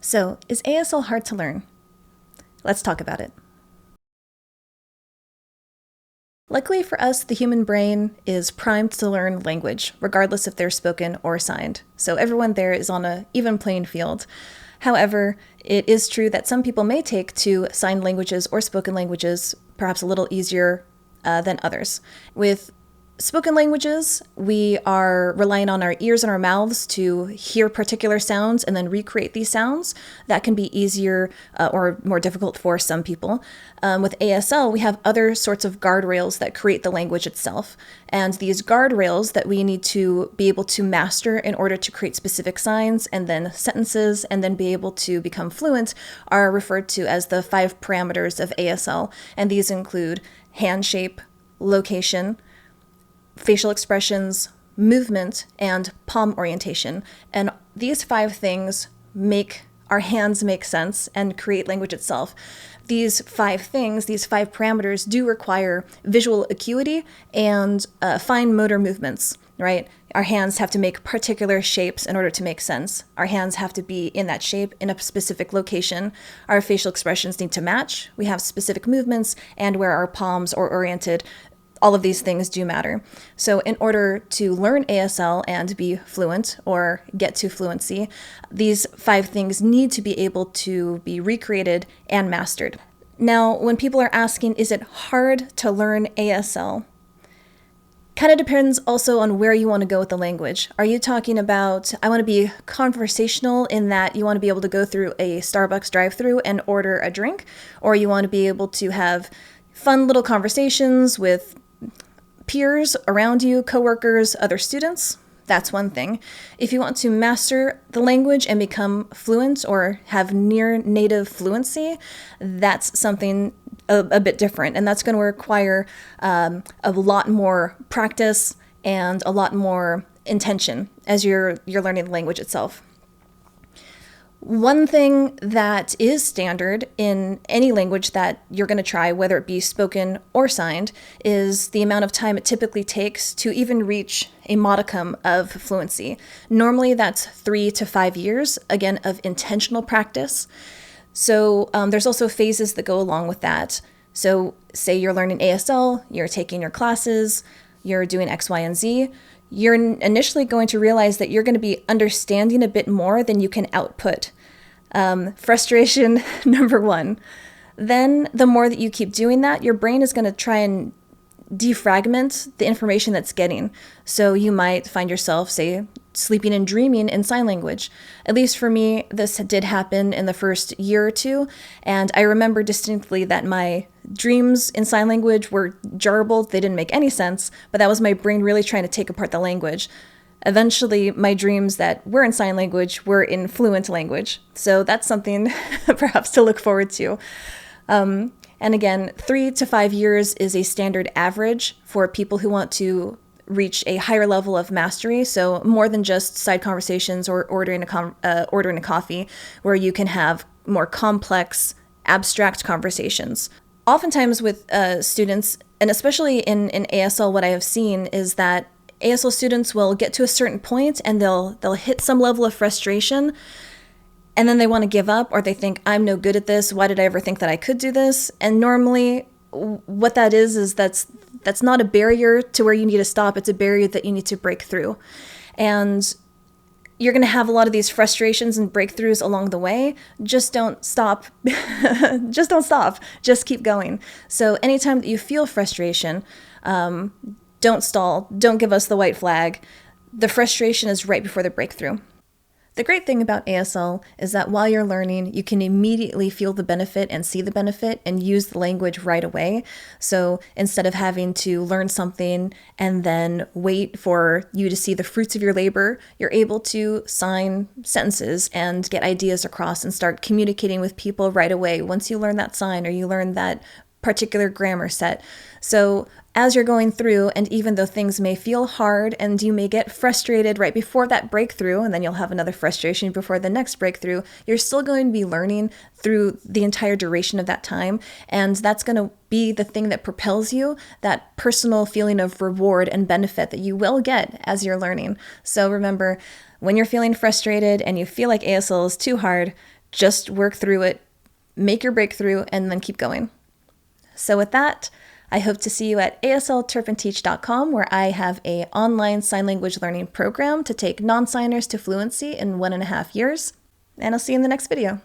So, is ASL hard to learn? Let's talk about it. Luckily for us, the human brain is primed to learn language, regardless if they're spoken or signed. So everyone there is on an even playing field. However, it is true that some people may take to signed languages or spoken languages perhaps a little easier than others. With spoken languages, we are relying on our ears and our mouths to hear particular sounds and then recreate these sounds. That can be easier or more difficult for some people. With ASL, we have other sorts of guardrails that create the language itself. And these guardrails that we need to be able to master in order to create specific signs and then sentences and then be able to become fluent are referred to as the 5 parameters of ASL. And these include hand shape, location, facial expressions, movement, and palm orientation. And these 5 things make our hands make sense and create language itself. These 5 things, these 5 parameters do require visual acuity and fine motor movements, right? Our hands have to make particular shapes in order to make sense. Our hands have to be in that shape in a specific location. Our facial expressions need to match. We have specific movements, and where our palms are oriented, all of these things do matter. So in order to learn ASL and be fluent or get to fluency, these 5 things need to be able to be recreated and mastered. Now, when people are asking, is it hard to learn ASL? Kind of depends also on where you want to go with the language. Are you talking about, I want to be conversational in that you want to be able to go through a Starbucks drive-thru and order a drink, or you want to be able to have fun little conversations with peers around you, coworkers, other students? That's one thing. If you want to master the language and become fluent or have near native fluency, that's something a bit different. And that's going to require a lot more practice and a lot more intention as you're learning the language itself. One thing that is standard in any language that you're going to try, whether it be spoken or signed, is the amount of time it typically takes to even reach a modicum of fluency. Normally that's 3 to 5 years, again, of intentional practice. So there's also phases that go along with that. So say you're learning ASL, you're taking your classes, you're doing X, Y, and Z. You're initially going to realize that you're going to be understanding a bit more than you can output. Frustration number 1. Then the more that you keep doing that, your brain is going to try and defragment the information that's getting. So you might find yourself, say, sleeping and dreaming in sign language. At least for me, this did happen in the first year or 2, and I remember distinctly that my dreams in sign language were jarbled. They didn't make any sense, but that was my brain really trying to take apart the language. Eventually, my dreams that were in sign language were in fluent language. So that's something perhaps to look forward to. And again, 3 to 5 years is a standard average for people who want to reach a higher level of mastery. So more than just side conversations or ordering a coffee, where you can have more complex, abstract conversations. Oftentimes with students, and especially in ASL, what I have seen is that ASL students will get to a certain point and they'll hit some level of frustration, and then they want to give up, or they think, I'm no good at this. Why did I ever think that I could do this? And normally what that is that's not a barrier to where you need to stop. It's a barrier that you need to break through. And you're going to have a lot of these frustrations and breakthroughs along the way. Just don't stop. Just don't stop. Just keep going. So anytime that you feel frustration, don't stall. Don't give us the white flag. The frustration is right before the breakthrough. The great thing about ASL is that while you're learning, you can immediately feel the benefit and see the benefit and use the language right away. So instead of having to learn something and then wait for you to see the fruits of your labor, you're able to sign sentences and get ideas across and start communicating with people right away once you learn that sign or you learn that particular grammar set. So as you're going through, and even though things may feel hard and you may get frustrated right before that breakthrough, and then you'll have another frustration before the next breakthrough, you're still going to be learning through the entire duration of that time. And that's going to be the thing that propels you, that personal feeling of reward and benefit that you will get as you're learning. So remember, when you're feeling frustrated and you feel like ASL is too hard, Just work through it, make your breakthrough, and then keep going. So with that, I hope to see you at aslturfandteach.com, where I have an online sign language learning program to take non-signers to fluency in 1.5 years. And I'll see you in the next video.